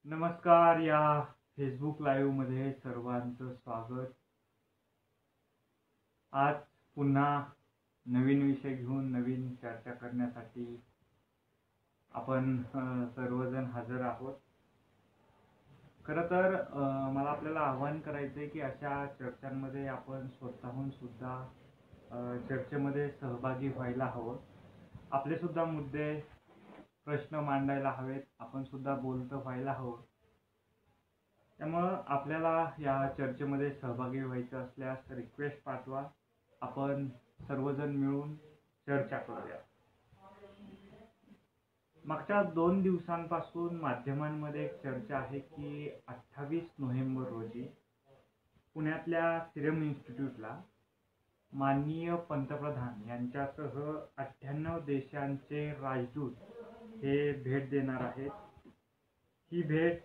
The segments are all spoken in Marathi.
नमस्कार. या फेसबुक लाईव्ह मध्ये सर्वांचं स्वागत. आज पुन्हा नवीन विषय घेऊन नवीन चर्चा करण्यासाठी आपण सर्वजण हजर आहोत. खरं तर मला आपल्याला आवाहन करायचं आहे की अशा चर्चांमध्ये आपण स्वतःहून सुद्धा चर्चेमध्ये सहभागी व्हायला हवं. आपले सुद्धा मुद्दे प्रश्न मांडायला हवेत. आपण सुद्धा बोलतं व्हायला हवं. त्यामुळं आपल्याला या चर्चेमध्ये सहभागी व्हायचं असल्यास रिक्वेस्ट पाठवा. आपण सर्वजण मिळून चर्चा करूया. मागच्या 2 दिवसांपासून माध्यमांमध्ये एक चर्चा आहे की 28 नोव्हेंबर रोजी पुण्यातल्या सिरम इन्स्टिट्यूटला माननीय पंतप्रधान यांच्यासह 98 देशांचे राजदूत हे भेट देणार आहेत. ही भेट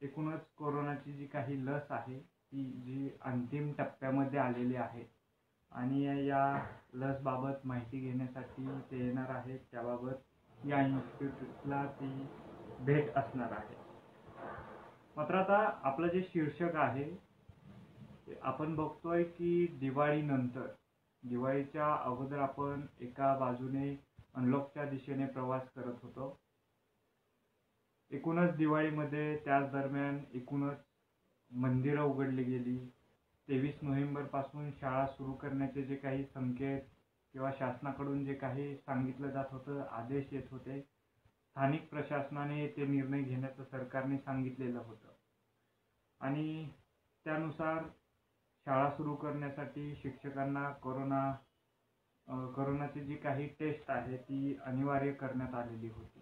एकूणच कोरोनाची जी काही लस आहे ती जी अंतिम टप्प्यामध्ये आलेली आहे आणि या लस बाबत माहिती घेण्यासाठी ते येणार आहेत. त्याबाबत या इन्स्टिट्यूटला ती भेट असणार आहे. मात्र आता आपलं जे शीर्षक आहे आपण बघतोय की दिवाळीनंतर, दिवाळीच्या अगोदर आपण एका बाजूने अनलॉकच्या दिशेने प्रवास करत होतो. एकूणच दिवाळीमध्ये त्याच दरम्यान एकूणच मंदिरं उघडली गेली. 23 नोव्हेंबर पासून शाळा सुरू करण्याचे जे काही संकेत किंवा शासनाकडून जे काही सांगितलं जात होतं, आदेश येत होते, स्थानिक प्रशासनाने ते निर्णय घेण्याचं सरकारने सांगितलेलं होतं आणि त्यानुसार शाळा सुरू करण्यासाठी शिक्षकांना कोरोनाची जी काही टेस्ट आहे ती अनिवार्य करण्यात आलेली होती.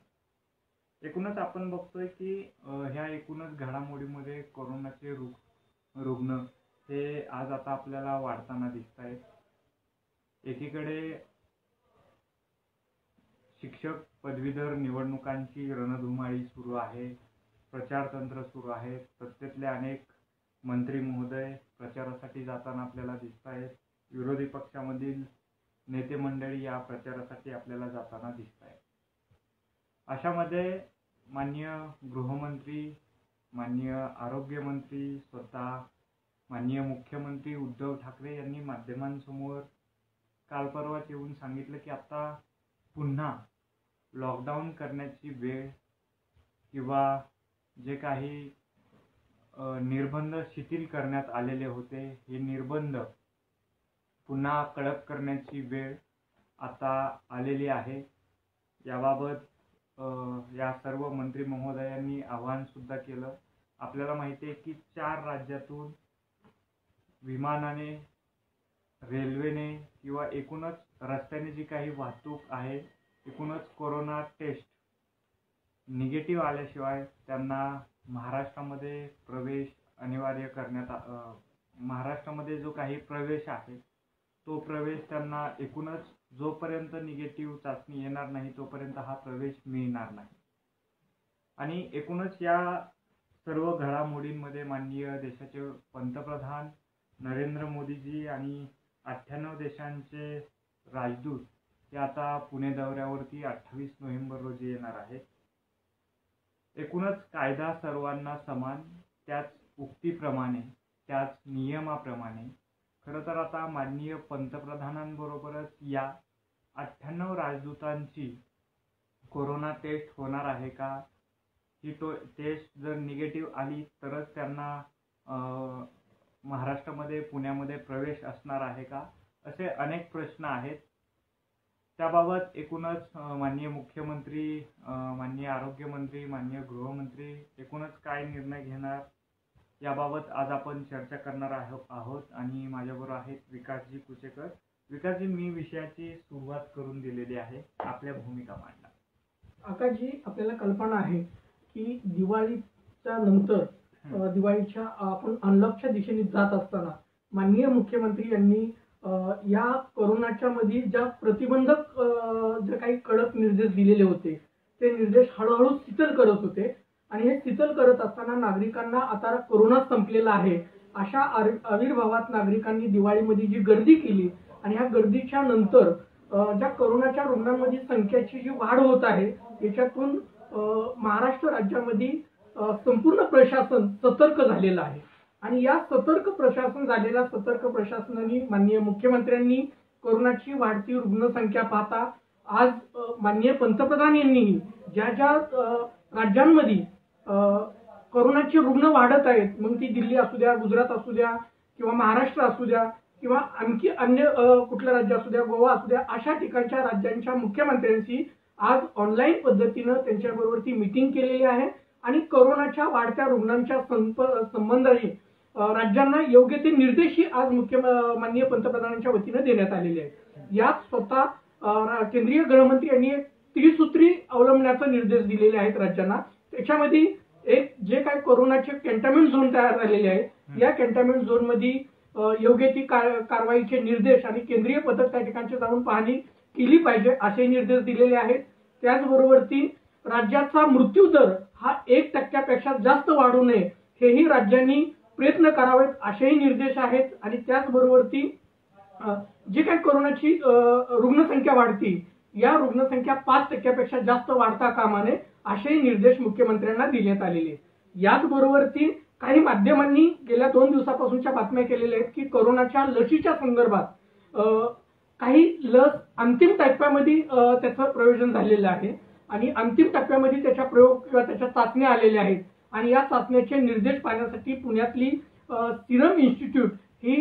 एकूणच आपण बघतोय की ह्या एकूणच घडामोडीमध्ये कोरोनाचे रुग्ण हे आज आता आपल्याला वाढताना दिसत आहेत. एकीकडे शिक्षक पदवीधर निवडणुकांची रणधुमाळी सुरू आहे, प्रचारतंत्र सुरू आहे. सत्तेतले अनेक मंत्री महोदय प्रचारासाठी जाताना आपल्याला दिसत आहेत. विरोधी पक्षामधील नेते मंडळी या प्रचारासाठी आपल्याला जाताना दिसत आहेत. अशामध्ये माननीय गृहमंत्री, माननीय आरोग्यमंत्री, स्वतः माननीय मुख्यमंत्री उद्धव ठाकरे यांनी माध्यमांसमोर काल परवाच येऊन सांगितलं की आता पुन्हा लॉकडाऊन करण्याची वेळ किंवा जे काही निर्बंध शिथिल करण्यात आलेले होते हे निर्बंध पुन्हा कडक करण्याची वेळ आता आलेली आहे. याबाबत या सर्व मंत्री महोदयांनी आवाहन सुद्धा केलं. आपल्याला माहिती आहे की 4 राज्यातून विमानाने, रेल्वेने किंवा एकूणच रस्त्याने जी काही वाहतूक आहे, एकूणच कोरोना टेस्ट निगेटिव्ह आल्याशिवाय त्यांना महाराष्ट्रामध्ये प्रवेश अनिवार्य करण्यात महाराष्ट्रामध्ये जो काही प्रवेश आहे तो प्रवेश त्यांना एकूणच जोपर्यंत निगेटिव्ह चाचणी येणार नाही तोपर्यंत हा प्रवेश मिळणार नाही. आणि एकूणच या सर्व घडामोडींमध्ये माननीय देशाचे पंतप्रधान नरेंद्र मोदीजी आणि 98 देशांचे राजदूत हे आता पुणे दौऱ्यावरती 28 नोव्हेंबर रोजी येणार आहेत. एकूणच कायदा सर्वांना समान, त्याच उक्तीप्रमाणे, त्याच नियमाप्रमाणे खरं तर आता माननीय पंतप्रधानांबरोबरच या 98 राजदूतांची कोरोना टेस्ट होणार आहे का, ही टेस्ट जर निगेटिव्ह आली तरच त्यांना महाराष्ट्रामध्ये, पुण्यामध्ये प्रवेश असणार आहे का, असे अनेक प्रश्न आहेत. त्याबाबत एकूणच माननीय मुख्यमंत्री, माननीय आरोग्यमंत्री, माननीय गृहमंत्री एकूणच काय निर्णय घेणार याबाबत आज आपण चर्चा करणार आहोत. आणि माझ्याबरोबर आहेत विकासजी कुचेकर. विकासजी, मी विषयाची सुरुवात करून दिलेली आहे, आपल्या भूमिका मांडा. आकाशजी, आपल्याला कल्पना आहे की दिवाळीच्या नंतर दिवाळीच्या आपण अनलॉकच्या दिशेने जात असताना माननीय मुख्यमंत्री यांनी या कोरोनाच्या मध्ये ज्या प्रतिबंधक जे काही कडक निर्देश दिलेले होते ते निर्देश हळूहळू शिथिल करत होते आणि हे शिथिल करत असताना नागरिकांना आता कोरोना संपलेला आहे अशा आविर्भावात नागरिकांनी दिवाळीमध्ये जी गर्दी केली आणि ह्या गर्दीच्या नंतर ज्या कोरोनाच्या रुग्णांमध्ये संख्येची जी वाढ होत आहे याच्यातून महाराष्ट्र राज्यामध्ये संपूर्ण प्रशासन सतर्क झालेलं आहे आणि या सतर्क प्रशासनाने माननीय मुख्यमंत्र्यांनी कोरोनाची वाढती रुग्णसंख्या पाहता आज माननीय पंतप्रधान यांनीही ज्या ज्या राज्यांमध्ये कोरोनाचे रुग्ण वाढत आहेत, मग ती दिल्ली असू द्या, गुजरात असू द्या किंवा महाराष्ट्र असू द्या किंवा आणखी अन्य कुठलं राज्य असू द्या, गोवा असू द्या, अशा ठिकाणच्या राज्यांच्या मुख्यमंत्र्यांशी आज ऑनलाईन पद्धतीनं त्यांच्याबरोबर ती मीटिंग केलेली आहे आणि कोरोनाच्या वाढत्या रुग्णांच्या संबंधाने राज्यांना योग्य ते निर्देशही आज माननीय पंतप्रधानांच्या वतीनं देण्यात आलेले आहेत. यात स्वतः केंद्रीय गृहमंत्री यांनी एक त्रिसूत्री अवलंबण्याचे निर्देश दिलेले आहेत राज्यांना. त्याच्यामध्ये एक जे काही कोरोनाचे कॅन्टोन्मेंट झोन तयार झालेले आहेत, या कॅन्टोन्मेंट झोन मध्ये योग्य ती कारवाईचे निर्देश आणि केंद्रीय पथक त्या ठिकाणची जाऊन पाहणी केली पाहिजे असे निर्देश दिलेले आहेत. त्याचबरोबर ती राज्याचा मृत्यू दर हा 1% जास्त वाढू नये हेही राज्यांनी प्रयत्न करावेत असेही निर्देश आहेत. आणि त्याचबरोबर ती जी काही कोरोनाची रुग्णसंख्या वाढती, या रुग्णसंख्या 5% जास्त वाढता कामा नये असेही निर्देश मुख्यमंत्र्यांना देण्यात आलेले आहेत. याचबरोबर ती काही माध्यमांनी गेल्या 2 दिवसापासूनच्या बातम्या केलेल्या आहेत की कोरोनाच्या लशीच्या संदर्भात काही लस अंतिम टप्प्यामध्ये त्याचं प्रयोजन झालेलं आहे आणि अंतिम टप्प्यामध्ये त्याच्या प्रयोग किंवा त्याच्या चाचण्या आलेल्या आहेत आणि या चाचण्याचे निर्देश पाहण्यासाठी पुण्यातली सिरम इन्स्टिट्यूट ही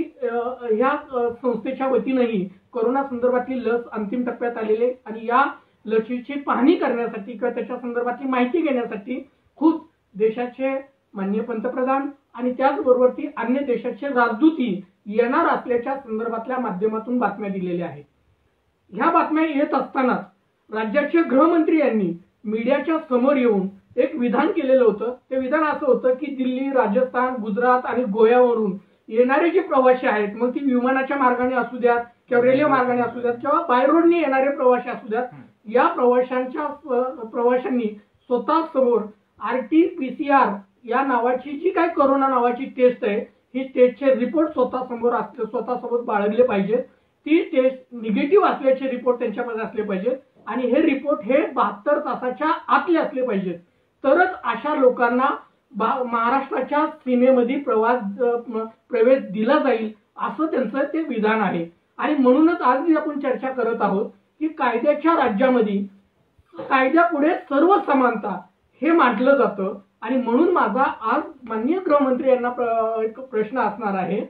ह्या संस्थेच्या वतीनंही कोरोना संदर्भातली लस अंतिम टप्प्यात आलेली आहे आणि या लसीची पाहणी करण्यासाठी किंवा त्याच्या संदर्भातली माहिती घेण्यासाठी खूप देशाचे माननीय पंतप्रधान आणि त्याचबरोबर ती अन्य देशाचे राजदूतही येणार असल्याच्या संदर्भातल्या माध्यमातून बातम्या दिलेल्या आहेत. ह्या बातम्या येत असतानाच राज्याचे गृहमंत्री यांनी मीडियाच्या समोर येऊन एक विधान केलेलं होतं. ते विधान असं होतं की दिल्ली, राजस्थान, गुजरात आणि गोव्यावरून येणारे जे प्रवासी आहेत, मग ती विमानाच्या मार्गाने असू द्यात किंवा रेल्वे मार्गाने असू द्यात किंवा बाय रोडने येणारे प्रवासी असू द्यात, या प्रवाशांनी स्वतः समोर RT-PCR या नावाची जी काही कोरोना नावाची टेस्ट आहे, ही टेस्टचे रिपोर्ट स्वतःसमोर बाळगले पाहिजेत. ती टेस्ट निगेटिव्ह असल्याचे रिपोर्ट त्यांच्यामध्ये असले पाहिजेत आणि हे रिपोर्ट हे 72 तासाच्या आतले असले पाहिजेत. तरच अशा लोकांना महाराष्ट्राच्या सीमेमध्ये प्रवेश दिला जाईल असं त्यांचं ते विधान आहे. आणि म्हणूनच आज आपण चर्चा करत आहोत की कायद्याच्या राज्यामध्ये कायद्यापुढे सर्व समानता हे मांडलं जातं आणि म्हणून माझा आज माननीय गृहमंत्री यांना एक प्रश्न असणार आहे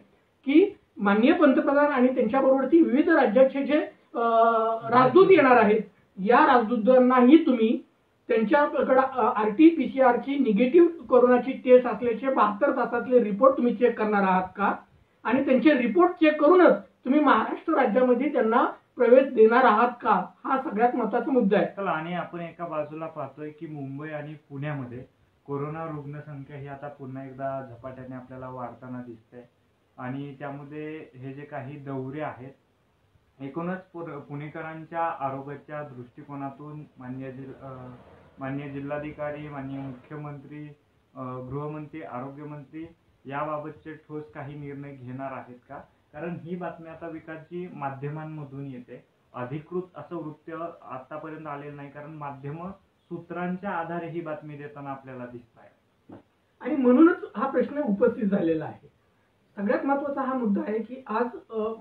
की माननीय पंतप्रधान आणि त्यांच्याबरोबर ती विविध राज्याचे जे राजदूत येणार आहेत, या राजदूतांनाही तुम्ही त्यांच्याकडे RT-PCR ची निगेटिव्ह कोरोनाची टेस्ट असल्याचे 72 तासातले रिपोर्ट तुम्ही चेक करणार आहात का आणि त्यांचे रिपोर्ट चेक करूनच तुम्ही महाराष्ट्र राज्यामध्ये त्यांना प्रवेश देणार आहात का, हा सगळ्यात महत्त्वाचा मुद्दा आहे. आणि आपण एका बाजूला पाहतोय की मुंबई आणि पुण्यामध्ये कोरोना रुग्णसंख्या ही आता पुन्हा एकदा झपाट्याने आपल्याला वाढताना दिसते आणि त्यामध्ये हे जे काही दौरे आहेत, एकूणच पुणेकरांच्या आरोग्याच्या दृष्टिकोनातून माननीय जिल्हाधिकारी, माननीय मुख्यमंत्री, गृहमंत्री, आरोग्यमंत्री याबाबतचे ठोस काही निर्णय घेणार आहेत का? कारण ही बातमी आता विकासजी माध्यमांमधून येते, अधिकृत असं वृत्त आतापर्यंत आलेलं नाही, कारण माध्यम सूत्रांच्या आधारे ही बातमी देताना आपल्याला दिसत आहे आणि म्हणूनच हा प्रश्न उपस्थित झालेला आहे. सगळ्यात महत्त्वाचा हा मुद्दा आहे की आज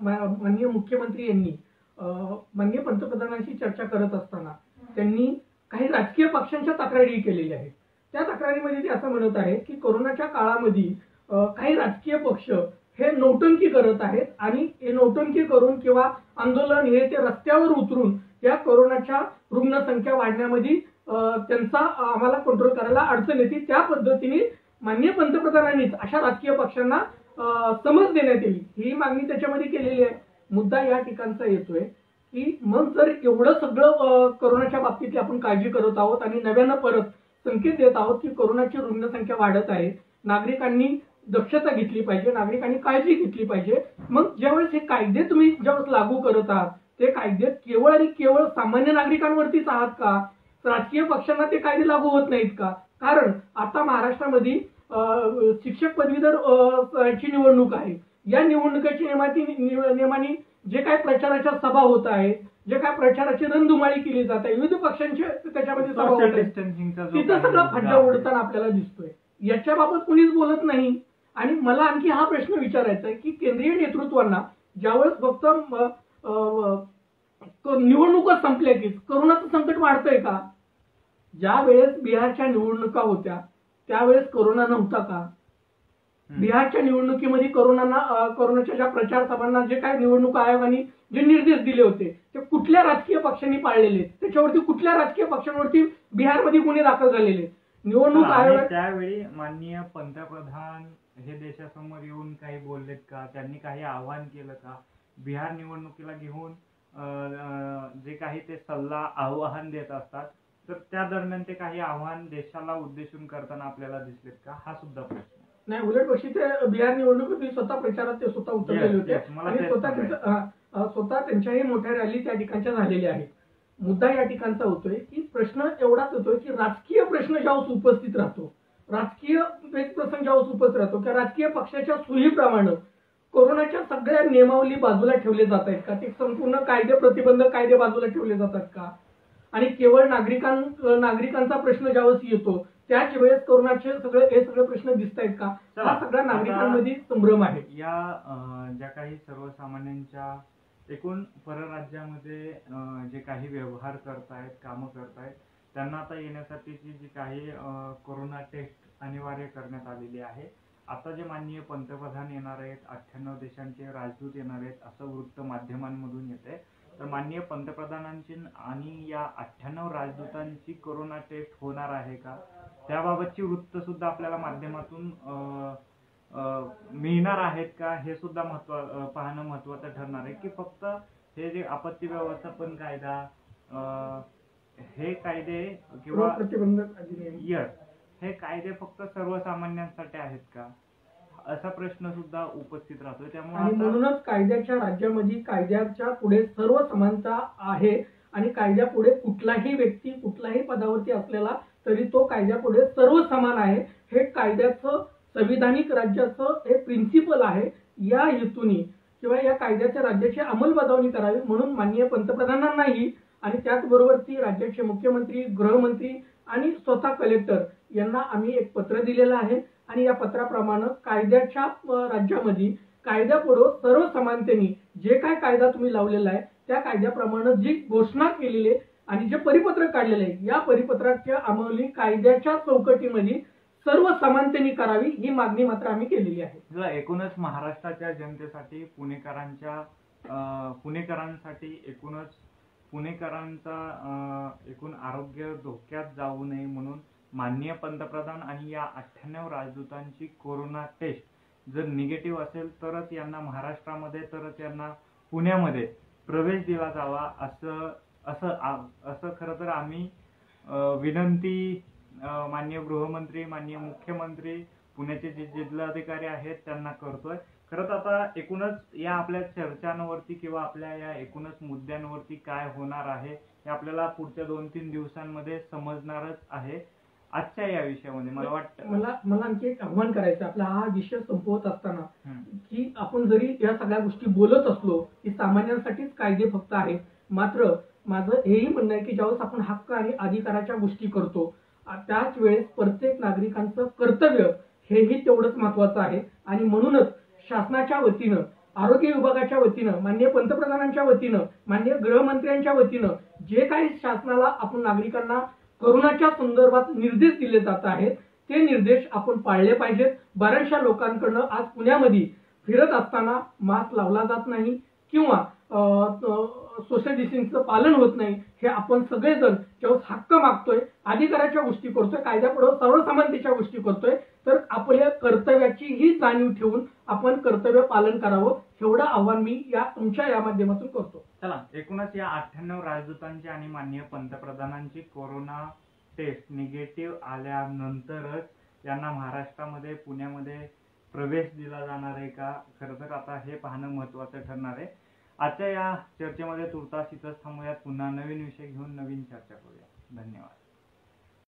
माननीय मुख्यमंत्री यांनी माननीय पंतप्रधानांशी चर्चा करत असताना त्यांनी काही राजकीय पक्षांच्या तक्रारी केलेल्या आहेत. त्या तक्रारीमध्ये ते असं म्हणत आहेत की कोरोनाच्या काळामध्ये काही राजकीय पक्ष हे नौटंकी करत आहेत आणि हे नौटंकी करून किंवा आंदोलन हे ते रस्त्यावर उतरून या कोरोनाच्या रुग्णसंख्या वाढण्यामध्ये त्यांचा आम्हाला कंट्रोल करायला अडचण येते. त्या पद्धतीने माननीय पंतप्रधानांनीच अशा राजकीय पक्षांना समज देण्यात येईल ही मागणी त्याच्यामध्ये केलेली आहे. मुद्दा या ठिकाणचा येतोय की मग जर एवढं सगळं कोरोनाच्या बाबतीत आपण काळजी करत आहोत आणि नव्यानं परत संकेत देत आहोत की कोरोनाची रुग्णसंख्या वाढत आहे, नागरिकांनी दक्षता घेतली पाहिजे, नागरिकांनी काळजी घेतली पाहिजे, मग ज्यावेळेस हे कायदे तुम्ही ज्यावेळेस लागू करत आहात ते कायदे केवळ आणि केवळ सामान्य नागरिकांवरतीच आहात का? राजकीय पक्षांना ते कायदे लागू होत नाहीत का? कारण आता महाराष्ट्रामध्ये शिक्षक पदवीधर ची निवडणूक आहे. या निवडणुकीच्या नियमाने जे काही प्रचाराच्या सभा होत आहेत जे काय प्रचाराची रणधुमाळी केली जाते, विविध पक्षांचे त्याच्यामध्ये सभा सोशल होत आहेत. डिस्टन्सिंगचा जो तिथं काही सगळा मुद्दा फज्जा आहे. उडताना आपल्याला दिसतोय. याच्याबाबत कुणीच बोलत नाही. आणि मला आणखी हा प्रश्न विचारायचा आहे की केंद्रीय नेतृत्वांना ज्यावेळेस फक्त निवडणुका संपल्या की करोनाचं संकट वाढतंय का? ज्या वेळेस बिहारच्या निवडणुका होत्या त्यावेळेस करोना नव्हता का? बिहारच्या निवडणुकीमध्ये करोनाच्या ज्या प्रचार सभांना जे काही निवडणूक आयोगाने जे निर्देश दिले होते ते कुठल्या राजकीय पक्षांनी पाळलेले आहेत? त्याच्यावरती कुठल्या राजकीय पक्षांवरती बिहारमध्ये गुन्हे दाखल झालेले आहेत? निवडणूक आणि आयोग त्यावेळी माननीय पंतप्रधान हे देशासमोर येऊन काही बोललेत का? त्यांनी काही आवाहन केलं का? बिहार निवडणुकीला घेऊन जे काही ते सल्ला आवाहन देत असतात तर त्या दरम्यान ते काही आवाहन देशाला उद्देशून करताना आपल्याला दिसलेत का? हा सुद्धा प्रश्न. नाही, उलट पक्षी ते बिहार निवडणुकीत स्वतः प्रचारात ते स्वतः उतरलेले होते आणि स्वतः त्यांच्याही मोठ्या रॅली त्या ठिकाणच्या झालेल्या आहेत. मुद्दा या ठिकाणचा होतोय की प्रश्न एवढाच होतोय की राजकीय प्रश्न ज्यावेळेस उपस्थित राहतो, राजकीय प्रसंग ज्यावेळेस उपस्थित राहतो किंवा राजकीय पक्षाच्या सोयीप्रमाणे कोरोनाच्या सगळ्या नियमावली बाजूला ठेवले जात आहेत का? ते संपूर्ण कायदे प्रतिबंधक कायदे बाजूला ठेवले जातात का? आणि केवळ नागरिकांचा प्रश्न ज्यावेळेस येतो त्याच वेळेस कोरोनाचे हे सगळे प्रश्न दिसत आहेत का? हा सगळ्या नागरिकांमध्ये संभ्रम आहे. या ज्या काही सर्वसामान्यांच्या एकूण परराज्यामध्ये जे काही व्यवहार करतायत, कामं करतायत, त्यांना आता येण्यासाठीची जी काही कोरोना टेस्ट अनिवार्य करण्यात आलेली आहे. आता जे माननीय पंतप्रधान येणार आहेत, 98 देशांचे राजदूत येणार आहेत असं वृत्त माध्यमांमधून येते. तर माननीय पंतप्रधानांची आणि या 98 राजदूतांची कोरोना टेस्ट होणार आहे का? त्याबाबतची वृत्त सुद्धा आपल्याला माध्यमातून मिळणार आहेत का? हे सुद्धा पाहणं महत्वाचं ठरणार आहे की फक्त हे जे आपत्ती व्यवस्थापन कायदा हे कायदे किंवा प्रतिबंधक अधिनियम हे कायदे फक्त सर्वसामान्यांसाठी आहेत का? असा प्रश्न सुद्धा उपस्थित राहतो. आणि त्यामुळे म्हणूनच कायद्याच्या राज्यामध्ये कायद्याच्या पुढे सर्व समानता आहे आणि कायद्यापुढे कुठलाही व्यक्ती कुठल्याही पदावरती असलेला तरी तो कायद्यापुढे सर्व समान आहे. हे कायद्याचं संविधानिक राज्याचं हे प्रिन्सिपल आहे. या हेतूने किंवा या कायद्याच्या राज्याची अंमलबजावणी करावी म्हणून माननीय पंतप्रधानांनाही आणि त्याचबरोबर ती राज्याचे मुख्यमंत्री, गृहमंत्री आणि स्वतः कलेक्टर यांना आम्ही एक पत्र दिलेलं आहे आणि या पत्राप्रमाणे कायद्याच्या राज्यामध्ये कायद्यापुढे सर्व समानतेने जे काय कायदा तुम्ही लावलेला आहे त्या कायद्याप्रमाणे जी घोषणा केलेली आहे आणि जे परिपत्रक काढलेले आहे या परिपत्रकाच्या अंमली कायद्याच्या चौकटीमध्ये सर्व समानतेने करावी ही मागणी मात्र आम्ही केलेली आहे. एकूणच महाराष्ट्राच्या जनतेसाठी पुणेकरांसाठी पुणेकरांचा एकूण आरोग्य धोक्यात जाऊ नये म्हणून माननीय पंतप्रधान आणि या 98 राजदूतांची कोरोना टेस्ट जर निगेटिव्ह असेल तरच यांना महाराष्ट्रामध्ये तरच यांना पुण्यामध्ये प्रवेश दिला जावा असं खरं तर आम्ही विनंती माननीय गृहमंत्री, माननीय मुख्यमंत्री, पुण्याचे जे जिल्हाधिकारी आहेत त्यांना करतोय. खरं तर आता एकूणच या आपल्या चर्चांवरती किंवा आपल्या या एकूणच मुद्द्यांवरती काय होणार आहे हे आपल्याला पुढच्या 2-3 दिवसांमध्ये समजणारच आहे. आजच्या या विषयामध्ये मला वाटतं मला आणखी एक आव्हान करायचं आपला हा विषय संपवत असताना की आपण जरी या सगळ्या गोष्टी बोलत असलो की सामान्यांसाठीच कायदे फक्त आहेत, मात्र माझं हेही म्हणणं आहे की ज्यावेळेस आपण हक्क आणि अधिकाराच्या गोष्टी करतो त्याच वेळेस प्रत्येक नागरिकांचं कर्तव्य हेही तेवढंच महत्वाचं आहे. आणि म्हणूनच शासनाच्या वतीनं, आरोग्य विभागाच्या वतीनं, माननीय पंतप्रधानांच्या वतीनं, माननीय गृहमंत्र्यांच्या वतीनं जे काही शासनाला आपण नागरिकांना कोरोनाच्या संदर्भात निर्देश दिले जात आहेत ते निर्देश आपण पाळले पाहिजेत. बऱ्याचशा लोकांकडनं आज पुण्यामध्ये फिरत असताना मास्क लावला जात नाही किंवा सोशल डिस्टन्सिंगचं पालन होत नाही. हे आपण सगळेजण जेव्हा हक्क मागतोय, अधिकाराच्या गोष्टी करतोय, कायद्यापुढे सर्वसमानतेच्या गोष्टी करतोय तर आपल्या कर्तव्याची ही जाणीव ठेवून आपण कर्तव्य पालन करावं एवढं आव्हान मी तुमच्या या माध्यमातून करतो. चला, एकूणच या 98 राजदूतांची आणि माननीय पंतप्रधानांची कोरोना टेस्ट निगेटिव्ह आल्यानंतरच यांना महाराष्ट्रामध्ये पुण्यामध्ये प्रवेश दिला जाणार आहे का? खरं तर आता हे पाहणं महत्वाचं ठरणार आहे. आजच्या या चर्चेमध्ये तुर्तास इथंच थांबूयात. पुन्हा नवीन विषय घेऊन नवीन चर्चा करूया. धन्यवाद.